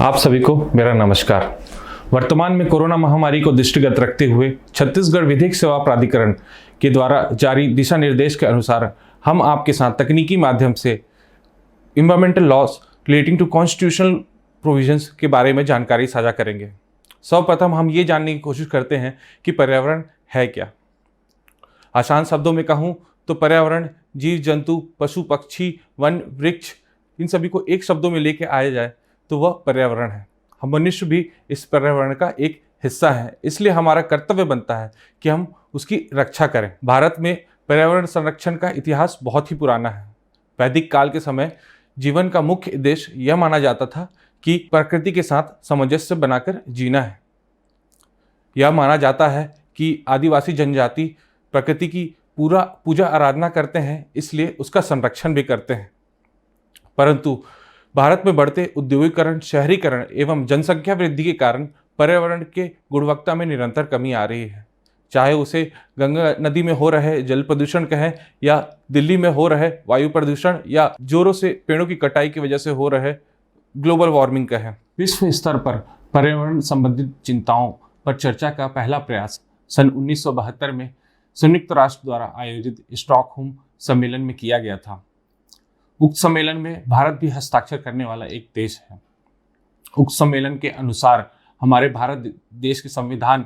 आप सभी को मेरा नमस्कार। वर्तमान में कोरोना महामारी को दृष्टिगत रखते हुए छत्तीसगढ़ विधिक सेवा प्राधिकरण के द्वारा जारी दिशा निर्देश के अनुसार हम आपके साथ तकनीकी माध्यम से environmental laws relating to constitutional provisions के बारे में जानकारी साझा करेंगे। सर्वप्रथम हम ये जानने की कोशिश करते हैं कि पर्यावरण है क्या। आसान शब्दों में कहूँ तो पर्यावरण जीव जंतु पशु पक्षी वन वृक्ष इन सभी को एक शब्दों में लेके आया जाए तो वह पर्यावरण है। हम मनुष्य भी इस पर्यावरण का एक हिस्सा है, इसलिए हमारा कर्तव्य बनता है कि हम उसकी रक्षा करें। भारत में पर्यावरण संरक्षण का इतिहास बहुत ही पुराना है। वैदिक काल के समय जीवन का मुख्य उद्देश्य यह माना जाता था कि प्रकृति के साथ सामंजस्य बनाकर जीना है। यह माना जाता है कि आदिवासी जनजाति प्रकृति की पूरा पूजा आराधना करते हैं, इसलिए उसका संरक्षण भी करते हैं। परंतु भारत में बढ़ते औद्योगिकरण, शहरीकरण एवं जनसंख्या वृद्धि के कारण पर्यावरण के गुणवत्ता में निरंतर कमी आ रही है। चाहे उसे गंगा नदी में हो रहे जल प्रदूषण कहें या दिल्ली में हो रहे वायु प्रदूषण या जोरों से पेड़ों की कटाई की वजह से हो रहे ग्लोबल वार्मिंग कहें। विश्व स्तर पर पर्यावरण संबंधित चिंताओं पर चर्चा का पहला प्रयास सन 1972 में संयुक्त राष्ट्र द्वारा आयोजित स्टॉकहोम सम्मेलन में किया गया था। उक्त सम्मेलन में भारत भी हस्ताक्षर करने वाला एक देश है। उक्त सम्मेलन के अनुसार हमारे भारत देश के संविधान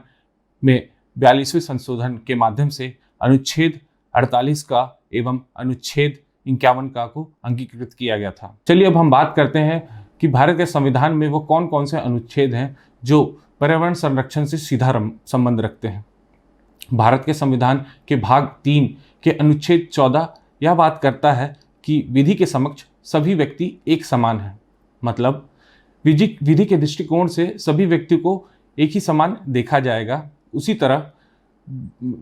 में 42वें संशोधन के माध्यम से अनुच्छेद 48 का एवं अनुच्छेद 51 का को अंगीकृत किया गया था। चलिए अब हम बात करते हैं कि भारत के संविधान में वो कौन कौन से अनुच्छेद हैं जो पर्यावरण संरक्षण से सीधा संबंध रखते हैं। भारत के संविधान के भाग 3 के अनुच्छेद 14 यह बात करता है कि विधि के समक्ष सभी व्यक्ति एक समान हैं। मतलब विधि के दृष्टिकोण से सभी व्यक्ति को एक ही समान देखा जाएगा। उसी तरह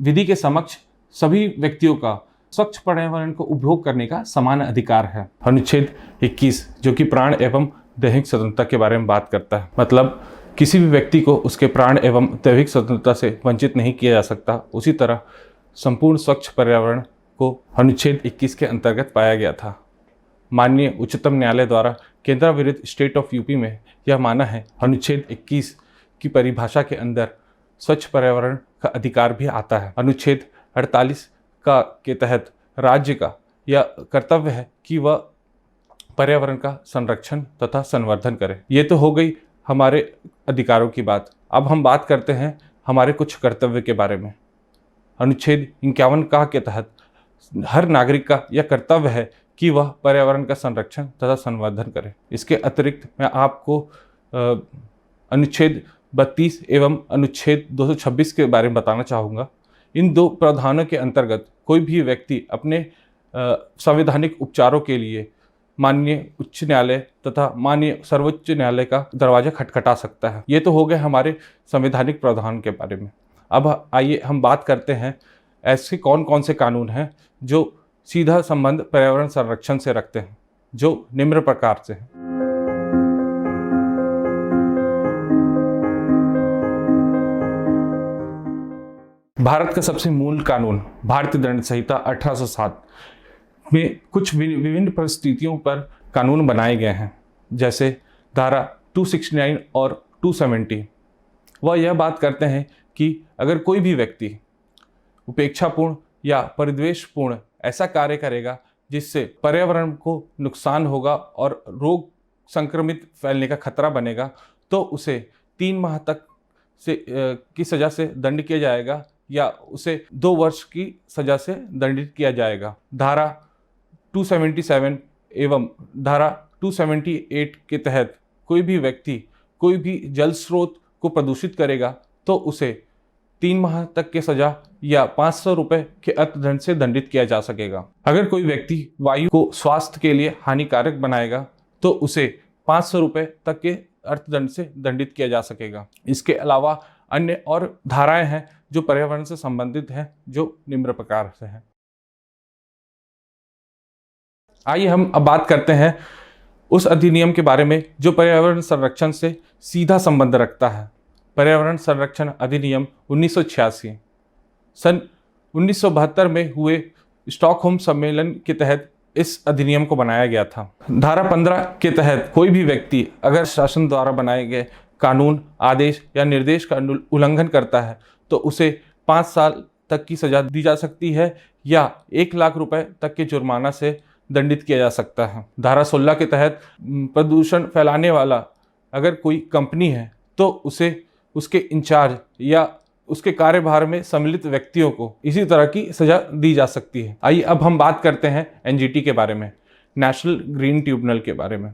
विधि के समक्ष सभी व्यक्तियों का स्वच्छ पर्यावरण को उपभोग करने का समान अधिकार है। अनुच्छेद 21 जो कि प्राण एवं दैहिक स्वतंत्रता के बारे में बात करता है। मतलब किसी भी व्यक्ति को उसके प्राण एवं दैहिक स्वतंत्रता से वंचित नहीं किया जा सकता। उसी तरह संपूर्ण स्वच्छ पर्यावरण को अनुच्छेद 21 के अंतर्गत पाया गया था। माननीय उच्चतम न्यायालय द्वारा केंद्र विरुद्ध स्टेट ऑफ यूपी में यह माना है अनुच्छेद 21 की परिभाषा के अंदर स्वच्छ पर्यावरण का अधिकार भी आता है। अनुच्छेद 48 के तहत राज्य का यह कर्तव्य है कि वह पर्यावरण का संरक्षण तथा संवर्धन करे। ये तो हो गई हमारे अधिकारों की बात। अब हम बात करते हैं हमारे कुछ कर्तव्य के बारे में। अनुच्छेद 51 के तहत हर नागरिक का यह कर्तव्य है कि वह पर्यावरण का संरक्षण तथा संवर्धन करे। इसके अतिरिक्त मैं आपको अनुच्छेद 32 एवं अनुच्छेद 226 के बारे में बताना चाहूँगा। इन दो प्रावधानों के अंतर्गत कोई भी व्यक्ति अपने संवैधानिक उपचारों के लिए माननीय उच्च न्यायालय तथा माननीय सर्वोच्च न्यायालय का दरवाजा खटखटा सकता है। ये तो हो गए हमारे संवैधानिक प्रावधान के बारे में। अब आइए हम बात करते हैं ऐसे कौन कौन से कानून हैं जो सीधा संबंध पर्यावरण संरक्षण से रखते हैं, जो निम्न प्रकार से हैं। भारत का सबसे मूल कानून भारतीय दंड संहिता 1807 में कुछ विभिन्न परिस्थितियों पर कानून बनाए गए हैं, जैसे धारा 269 और 270। वह यह बात करते हैं कि अगर कोई भी व्यक्ति उपेक्षापूर्ण या परिद्वेषपूर्ण ऐसा कार्य करेगा जिससे पर्यावरण को नुकसान होगा और रोग संक्रमित फैलने का खतरा बनेगा, तो उसे 3 माह तक की सज़ा से दंड किया जाएगा या उसे 2 वर्ष की सज़ा से दंडित किया जाएगा। धारा 277 एवं धारा 278 के तहत कोई भी व्यक्ति कोई भी जल स्रोत को प्रदूषित करेगा तो उसे 3 माह तक की सजा या 500 रुपए के अर्थदंड से दंडित किया जा सकेगा। अगर कोई व्यक्ति वायु को स्वास्थ्य के लिए हानिकारक बनाएगा तो उसे 500 रुपए तक के अर्थदंड से दंडित किया जा सकेगा। इसके अलावा अन्य और धाराएं हैं जो पर्यावरण से संबंधित हैं, जो निम्न प्रकार से हैं। आइए हम अब बात करते हैं उस अधिनियम के बारे में जो पर्यावरण संरक्षण से सीधा संबंध रखता है। पर्यावरण संरक्षण अधिनियम 1986 सन 1972 में हुए स्टॉकहोम सम्मेलन के तहत इस अधिनियम को बनाया गया था। धारा 15 के तहत कोई भी व्यक्ति अगर शासन द्वारा बनाए गए कानून, आदेश या निर्देश का उल्लंघन करता है तो उसे 5 साल तक की सजा दी जा सकती है या 1 लाख रुपए तक के जुर्माना से दंडित किया जा सकता है। धारा 16 के तहत प्रदूषण फैलाने वाला अगर कोई कंपनी है तो उसे उसके इंचार्ज या उसके कार्यभार में सम्मिलित व्यक्तियों को इसी तरह की सजा दी जा सकती है। आइए अब हम बात करते हैं एनजीटी के बारे में, नेशनल ग्रीन ट्रिब्यूनल के बारे में।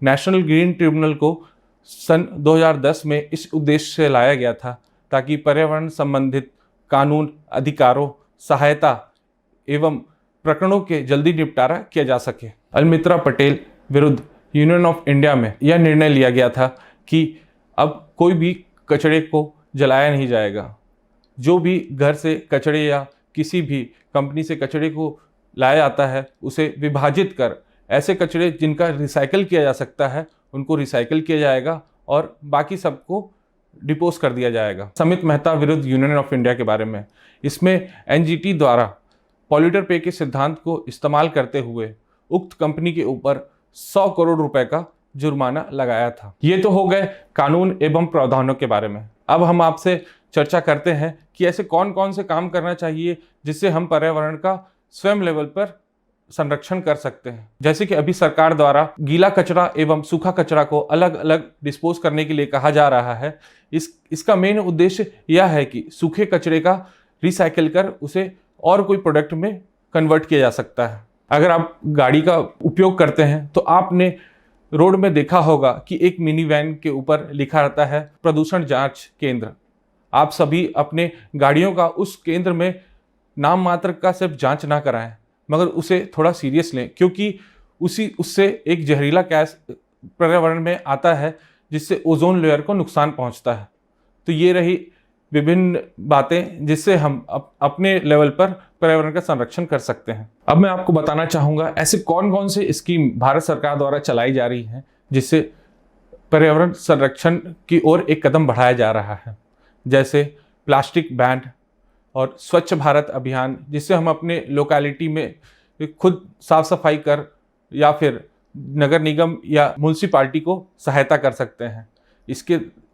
नेशनल ग्रीन ट्रिब्यूनल को सन 2010 में इस उद्देश्य से लाया गया था ताकि पर्यावरण संबंधित कानून, अधिकारों, सहायता एवं प्रकरणों के जल्दी निपटारा किया जा सके। अलमित्रा पटेल विरुद्ध यूनियन ऑफ इंडिया में यह निर्णय लिया गया था कि अब कोई भी कचरे को जलाया नहीं जाएगा। जो भी घर से कचरे या किसी भी कंपनी से कचरे को लाया जाता है उसे विभाजित कर ऐसे कचरे जिनका रिसाइकल किया जा सकता है उनको रिसाइकल किया जाएगा और बाकी सबको डिपोज कर दिया जाएगा। समित मेहता विरुद्ध यूनियन ऑफ इंडिया के बारे में, इसमें एनजीटी द्वारा पॉल्यूटर पे के सिद्धांत को इस्तेमाल करते हुए उक्त कंपनी के ऊपर 100 करोड़ रुपए का जुर्माना लगाया था। ये तो हो गए कानून एवं प्रावधानों के बारे में। अब हम आपसे चर्चा करते हैं कि ऐसे कौन कौन से काम करना चाहिए जिससे हम पर्यावरण का स्वयं लेवल पर संरक्षण कर सकते हैं। जैसे कि अभी सरकार द्वारा गीला कचरा एवं सूखा कचरा को अलग अलग डिस्पोज करने के लिए कहा जा रहा है। इसका मेन उद्देश्य यह है कि सूखे कचरे का रिसाइकिल कर उसे और कोई प्रोडक्ट में कन्वर्ट किया जा सकता है। अगर आप गाड़ी का उपयोग करते हैं तो आपने रोड में देखा होगा कि एक मिनी वैन के ऊपर लिखा रहता है प्रदूषण जांच केंद्र। आप सभी अपने गाड़ियों का उस केंद्र में नाम मात्र का सिर्फ जांच ना कराएं, मगर उसे थोड़ा सीरियस लें, क्योंकि उससे एक जहरीला गैस पर्यावरण में आता है जिससे ओजोन लेयर को नुकसान पहुंचता है। तो ये रही विभिन्न बातें जिससे हम अपने लेवल पर पर्यावरण का संरक्षण कर सकते हैं। अब मैं आपको बताना चाहूँगा ऐसे कौन कौन से स्कीम भारत सरकार द्वारा चलाई जा रही हैं जिससे पर्यावरण संरक्षण की ओर एक कदम बढ़ाया जा रहा है। जैसे प्लास्टिक बैन और स्वच्छ भारत अभियान, जिससे हम अपने लोकेलिटी में खुद साफ सफाई कर या फिर नगर निगम या म्यूनसिपालिटी को सहायता कर सकते हैं।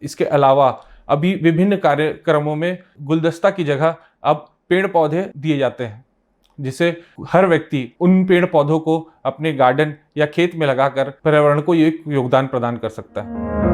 इसके अलावा अभी विभिन्न कार्यक्रमों में गुलदस्ता की जगह अब पेड़ पौधे दिए जाते हैं, जिससे हर व्यक्ति उन पेड़ पौधों को अपने गार्डन या खेत में लगाकर पर्यावरण को एक योगदान प्रदान कर सकता है।